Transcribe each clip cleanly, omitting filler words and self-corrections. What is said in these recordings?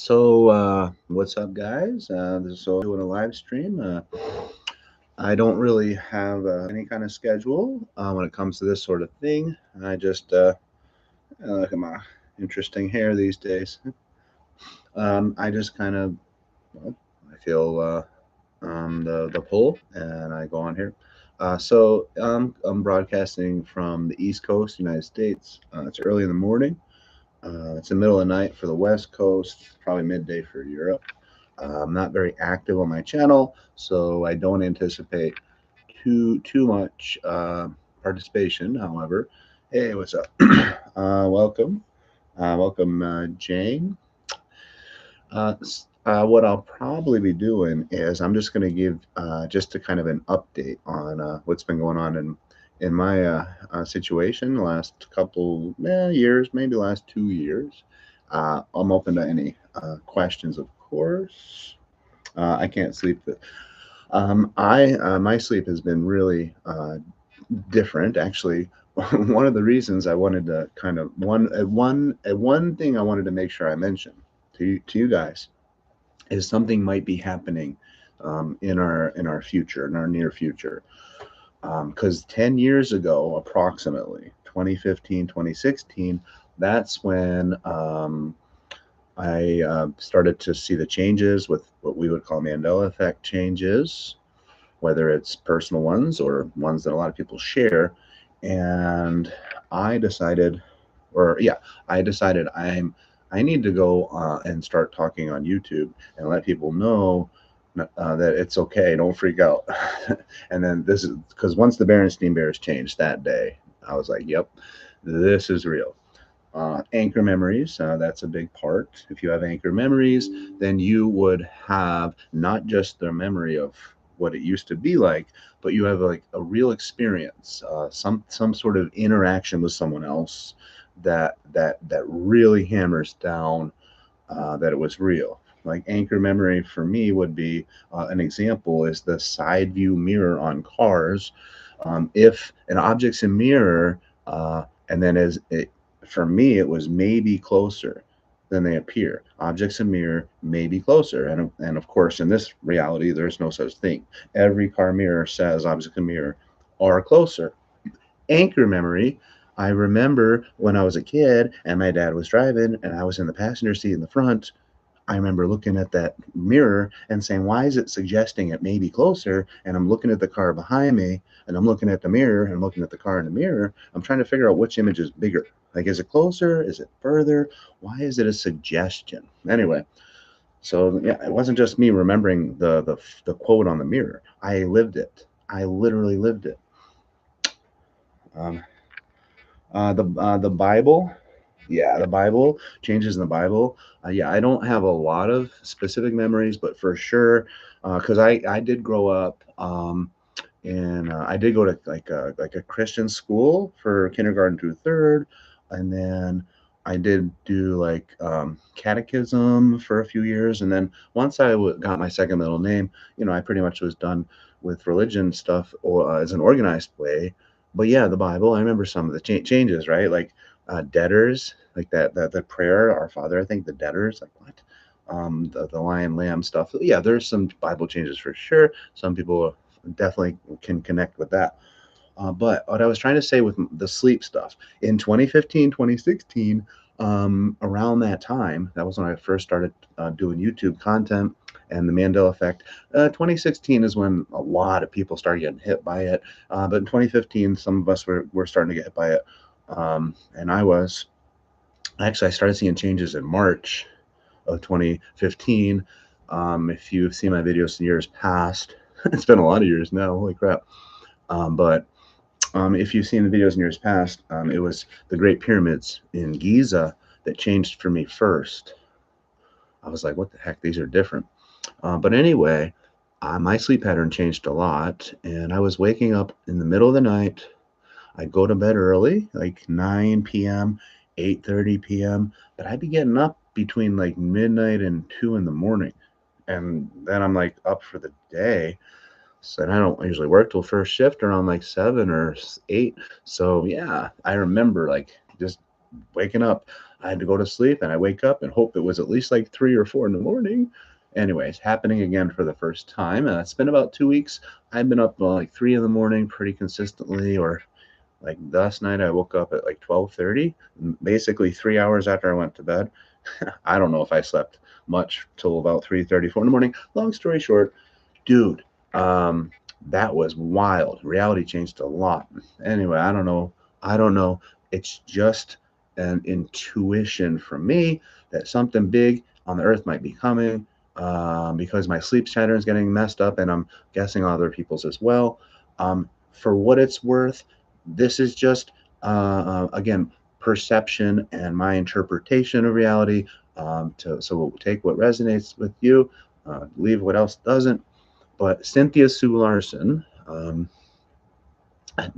What's up, guys? This is so doing a live stream. I don't really have any kind of schedule when it comes to this sort of thing. I just look at my interesting hair these days. I just kind of, well, I feel the pull, and I go on here. I'm broadcasting from the East Coast, United States. It's early in the morning. It's the middle of the night for the West Coast, probably midday for Europe. I'm not very active on my channel, so I don't anticipate too much participation. However, hey, what's up? Welcome, Jane. What I'll probably be doing is I'm just going to give just a kind of an update on what's been going on in my situation the last couple years, maybe last 2 years. I'm open to any questions, of course. I can't sleep. I My sleep has been really different. Actually, one of the reasons I wanted to kind of one thing I wanted to make sure I mention to you guys is something might be happening in our future, in our near future. Because 10 years ago, approximately 2015, 2016, that's when I started to see the changes with what we would call Mandela effect changes, whether it's personal ones or ones that a lot of people share. And I decided, or yeah, I decided I need to go and start talking on YouTube and let people know that it's okay. Don't freak out. And then this is because once the Berenstein Bears changed that day, I was like, yep, this is real. Anchor memories, that's a big part. If you have anchor memories, then you would have not just the memory of what it used to be like, but you have like a real experience, some sort of interaction with someone else that really hammers down that it was real. Like anchor memory for me would be an example is the side view mirror on cars. If an object's a mirror, and then as it, for me, it was maybe closer than they appear. Objects in mirror may be closer, and of course, in this reality, there's no such thing. Every car mirror says objects in mirror are closer. Anchor memory. I remember when I was a kid and my dad was driving and I was in the passenger seat in the front. I remember looking at that mirror and saying, why is it suggesting it may be closer? And I'm looking at the car behind me and I'm looking at the mirror and I'm looking at the car in the mirror. I'm trying to figure out which image is bigger. Like, is it closer? Is it further? Why is it a suggestion? Anyway, so yeah, it wasn't just me remembering the quote on the mirror. I lived it. I literally lived it. Um, the Bible, yeah, the Bible changes in the Bible. Yeah, I don't have a lot of specific memories, but for sure, because I did grow up, and I did go to like a Christian school for kindergarten through third, and then I did do like catechism for a few years, and then once got my second middle name, I pretty much was done with religion stuff or as an organized way. But yeah, the Bible, I remember some of the changes, right? Like debtors, like that the prayer, Our Father. I think the debtors, like what? The lion lamb stuff. Yeah, there's some Bible changes for sure. Some people definitely can connect with that. But what I was trying to say with the sleep stuff in 2015, 2016, around that time, that was when I first started doing YouTube content and the Mandela effect. 2016 is when a lot of people started getting hit by it. But in 2015, some of us were starting to get hit by it. And I started seeing changes in March of 2015. If you've seen my videos in years past, it's been a lot of years now. Holy crap. But if you've seen the videos in years past, it was the Great Pyramids in Giza that changed for me first. I was like, what the heck? These are different. But anyway, my sleep pattern changed a lot, and I was waking up in the middle of the night. I'd go to bed early, like 9 p.m., 8:30 p.m., but I'd be getting up between like midnight and 2 in the morning. And then I'm like up for the day. So I don't usually work till first shift around like 7 or 8. So yeah, I remember like just waking up. I had to go to sleep and I wake up and hope it was at least like 3 or 4 in the morning. Anyway, it's happening again for the first time. And it's been about 2 weeks. I've been up like 3 in the morning pretty consistently, or like last night I woke up at like 12:30, basically 3 hours after I went to bed. I don't know if I slept much till about 3:34 in the morning. Long story short, dude, um, that was wild. Reality changed a lot. Anyway, I don't know. I don't know. It's just an intuition from me that something big on the earth might be coming, because my sleep pattern is getting messed up, and I'm guessing other people's as well. For what it's worth, this is just, again, perception and my interpretation of reality. So we'll take what resonates with you, leave what else doesn't. But Cynthia Sue Larson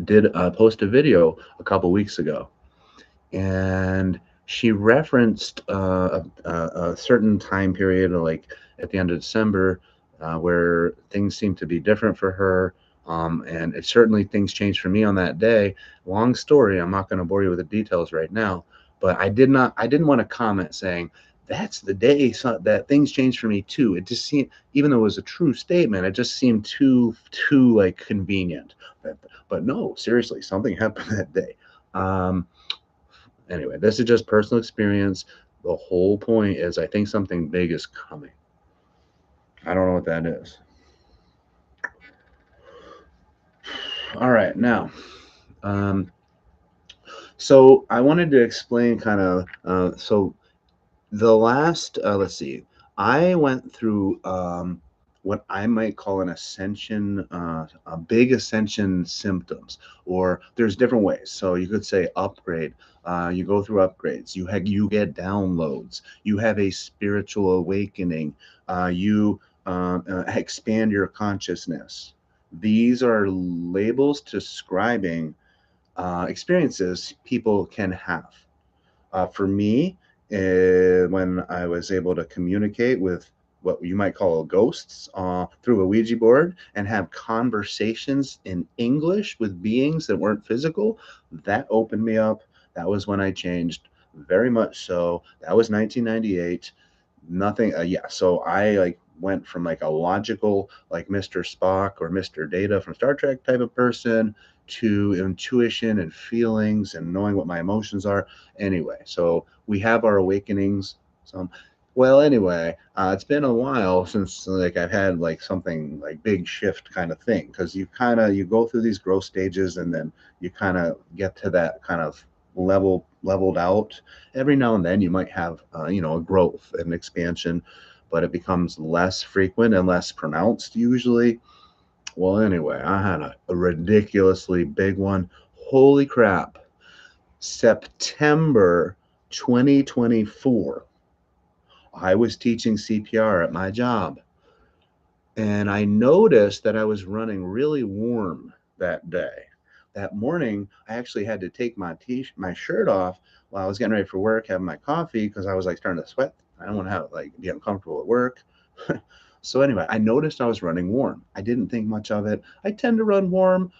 did post a video a couple weeks ago, and she referenced a certain time period, like at the end of December, where things seem to be different for her. And it certainly things changed for me on that day. Long story. I'm not going to bore you with the details right now, but I did not. I didn't want to comment saying that's the day that things changed for me too. It just seemed, even though it was a true statement, it just seemed too like convenient. But no, seriously, something happened that day. Um, Anyway, this is just personal experience. The whole point is I think something big is coming. I don't know what that is. All right, now, um, so I wanted to explain kind of, the last, let's see, I went through what I might call an ascension, a big ascension symptoms, or there's different ways. So you could say upgrade. You go through upgrades. You get downloads. You have a spiritual awakening. You expand your consciousness. These are labels describing experiences people can have. For me, when I was able to communicate with what you might call ghosts through a Ouija board and have conversations in English with beings that weren't physical, that opened me up. That was when I changed very much so. That was 1998. Nothing, yeah. So I like went from like a logical, like Mr. Spock or Mr. Data from Star Trek type of person to intuition and feelings and knowing what my emotions are. Anyway, so we have our awakenings. So, well, anyway, it's been a while since like I've had like something like big shift kind of thing, because you go through these growth stages and then you kind of get to that kind of leveled out. Every now and then you might have a growth and expansion, but it becomes less frequent and less pronounced usually. Well, anyway, I had a ridiculously big one. Holy crap. September 2024, I was teaching CPR at my job, and I noticed that I was running really warm that day. That morning, I actually had to take my shirt off while I was getting ready for work, having my coffee, because I was like starting to sweat. I don't want to have like be uncomfortable at work. So anyway, I noticed I was running warm. I didn't think much of it. I tend to run warm.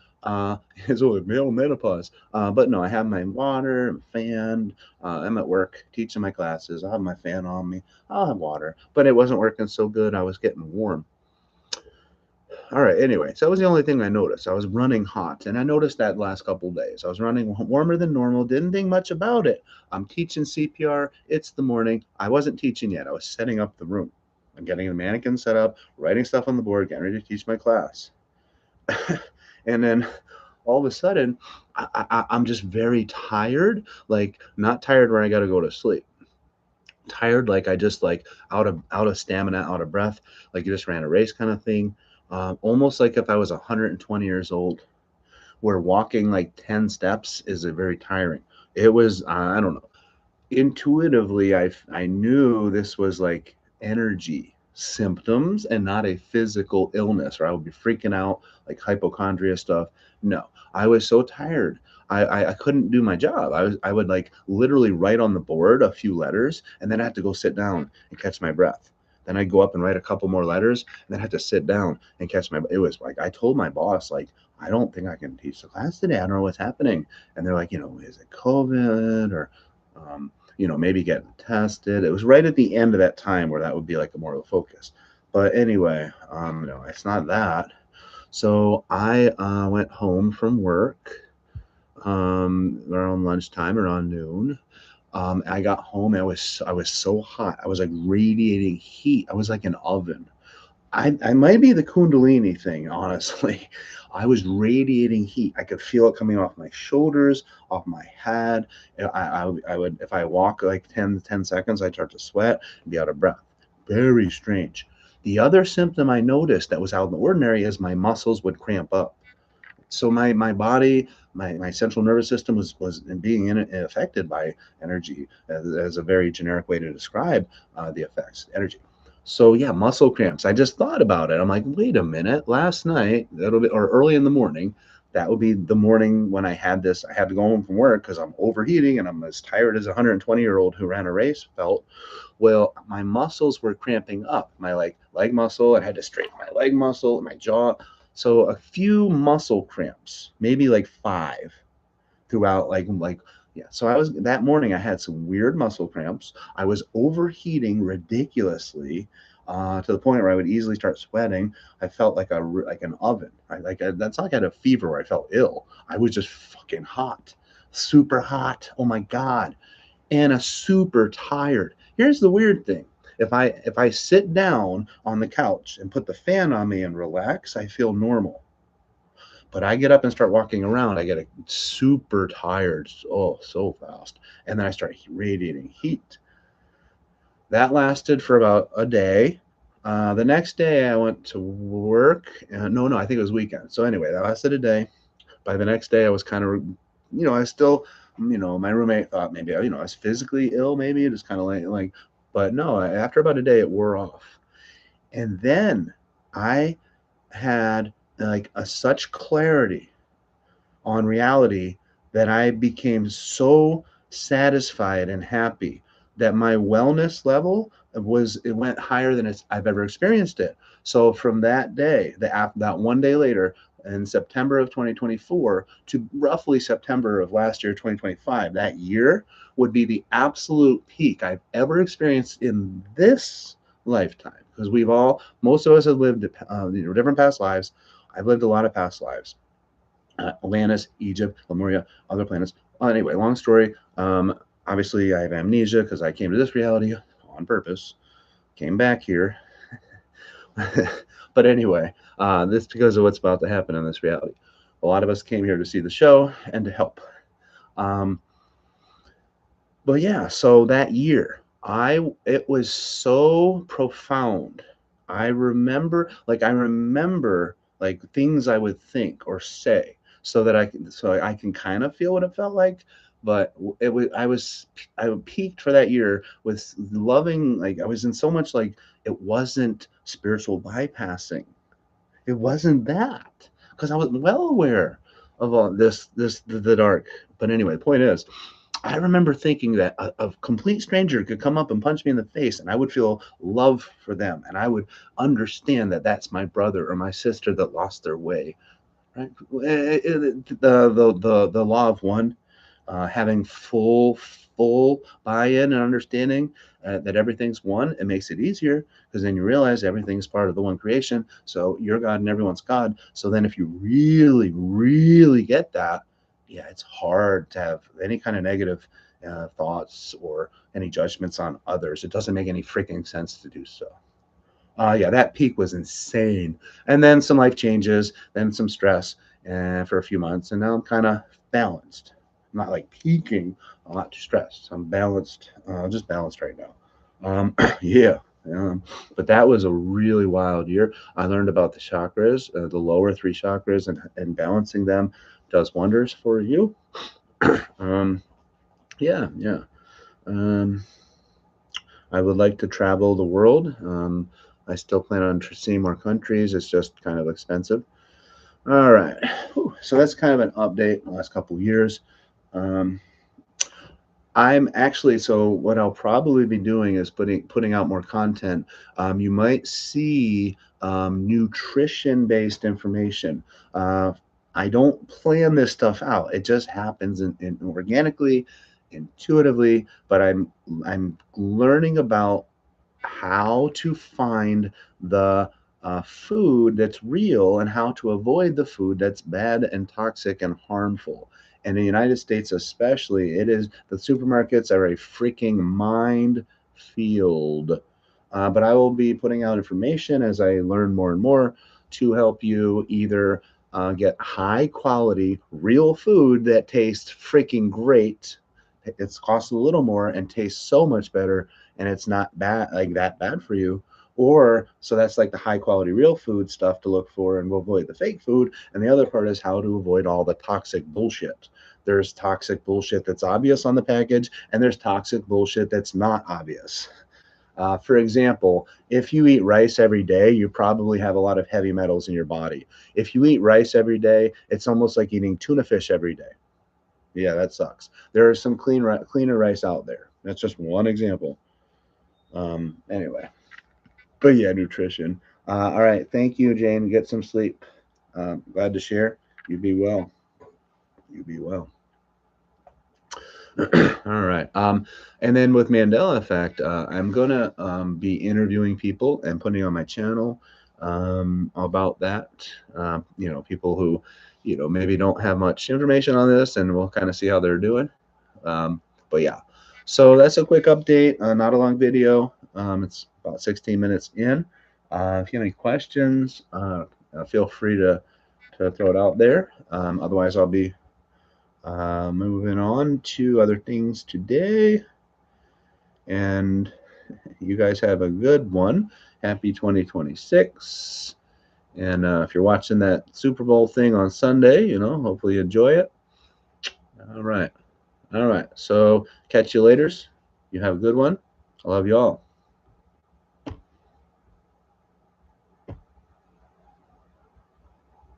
It's always male menopause. But no, I have my water, I'm fanned. I'm at work teaching my classes. I have my fan on me. I'll have water. But it wasn't working so good. I was getting warm. All right. Anyway, so that was the only thing I noticed. I was running hot, and I noticed that last couple of days. I was running warmer than normal. Didn't think much about it. I'm teaching CPR. It's the morning. I wasn't teaching yet. I was setting up the room. I'm getting the mannequin set up, writing stuff on the board, getting ready to teach my class. And then all of a sudden, I'm just very tired. Like not tired where I got to go to sleep. Tired, like I just like out of stamina, out of breath, like you just ran a race kind of thing. Almost like if I was 120 years old, where walking like 10 steps is a very tiring. It was, I don't know. Intuitively, I knew this was like energy symptoms and not a physical illness, or I would be freaking out like hypochondria stuff. No, I was so tired. I couldn't do my job. I would like literally write on the board a few letters, and then I had to go sit down and catch my breath. Then I'd go up and write a couple more letters, and then I had to sit down and catch my. It was like I told my boss, like, I don't think I can teach the class today. I don't know what's happening. And they're like, is it COVID or maybe getting tested. It was right at the end of that time where that would be like a more of a focus. But anyway, no, it's not that. So I went home from work around lunchtime, around noon. I got home. I was so hot. I was like radiating heat. I was like an oven. I might be the Kundalini thing, honestly. I was radiating heat. I could feel it coming off my shoulders, off my head. I would, if I walk like 10 seconds, I'd start to sweat and be out of breath. Very strange. The other symptom I noticed that was out of the ordinary is my muscles would cramp up. So my body, my central nervous system was being affected by energy as a very generic way to describe the effects energy. So yeah, muscle cramps. I just thought about it. I'm like, wait a minute. Last night, that'll be or early in the morning. That would be the morning when I had this. I had to go home from work because I'm overheating and I'm as tired as a 120-year-old who ran a race felt. Well, my muscles were cramping up. My leg muscle. I had to straighten my leg muscle, my jaw. So a few muscle cramps, maybe like five throughout like yeah. So I was that morning I had some weird muscle cramps. I was overheating ridiculously to the point where I would easily start sweating. I felt like an oven. That's not like I had a fever where I felt ill. I was just fucking hot, super hot. Oh my god, and a super tired. Here's the weird thing. If I sit down on the couch and put the fan on me and relax, I feel normal. But I get up and start walking around, I get super tired, oh, so fast. And then I start radiating heat. That lasted for about a day. The next day I went to work. No, I think it was weekend. So anyway, that lasted a day. By the next day, I was kind of, I still, my roommate thought maybe, I was physically ill, maybe just kind of but no, after about a day, it wore off. And then I had like such clarity on reality that I became so satisfied and happy that my wellness level it went higher than I've ever experienced it. So from that day, that one day later, in September of 2024 to roughly September of last year, 2025, that year would be the absolute peak I've ever experienced in this lifetime. Because most of us have lived different past lives. I've lived a lot of past lives. Atlantis, Egypt, Lemuria, other planets. Anyway, long story. Obviously, I have amnesia because I came to this reality on purpose, came back here. But anyway, this because of what's about to happen in this reality. A lot of us came here to see the show and to help. Um, but yeah, so that year, it was so profound. I remember like things I would think or say so I can kind of feel what it felt like. But it was I peaked for that year with loving, like I was in so much, like it wasn't spiritual bypassing. It wasn't that because I was well aware of all this the dark. But anyway, the point is I remember thinking that a complete stranger could come up and punch me in the face, and I would feel love for them, and I would understand that that's my brother or my sister that lost their way. Right? The law of one, having full buy-in and understanding that everything's one. It makes it easier because then you realize everything's part of the one creation. So you're God and everyone's God. So then if you really, really get that, yeah, it's hard to have any kind of negative thoughts or any judgments on others. It doesn't make any freaking sense to do so. Yeah, that peak was insane. And then some life changes, then some stress for a few months, and now I'm kind of balanced. I'm not like peaking, I'm not too stressed. I'm balanced, just balanced right now. Yeah. But that was a really wild year. I learned about the chakras, the lower three chakras, and balancing them does wonders for you. um, yeah, yeah. Um, I would like to travel the world. I still plan on seeing more countries. It's just kind of expensive. All right. Whew. So that's kind of an update in the last couple of years. Um, I'm actually so what I'll probably be doing is putting out more content. You might see nutrition based information. Uh, I don't plan this stuff out. It just happens in organically. intuitively, but I'm learning about how to find the food that's real and how to avoid the food that's bad and toxic and harmful. And in the United States, especially, it is the supermarkets are a freaking minefield. But I will be putting out information as I learn more and more to help you either get high quality, real food that tastes freaking great. It's costs a little more and tastes so much better, and it's not bad like that bad for you. Or so that's like the high quality real food stuff to look for, and we'll avoid the fake food. And the other part is how to avoid all the toxic bullshit. There's toxic bullshit that's obvious on the package, and there's toxic bullshit that's not obvious. For example, if you eat rice every day, you probably have a lot of heavy metals in your body. If you eat rice every day, it's almost like eating tuna fish every day. Yeah, that sucks. There are some cleaner rice out there. That's just one example. Anyway, but yeah, nutrition. All right, thank you, Jane. Get some sleep. Glad to share. You be well. You be well. All right. And then with Mandela effect, I'm gonna be interviewing people and putting on my channel about that. People who, maybe don't have much information on this, and we'll kind of see how they're doing. But yeah, so that's a quick update. Not a long video. It's about 16 minutes in. If you have any questions, feel free to throw it out there. Otherwise, I'll be moving on to other things today. And you guys have a good one. Happy 2026. And if you're watching that Super Bowl thing on Sunday, hopefully you enjoy it. All right. All right. So catch you later. You have a good one. I love you all.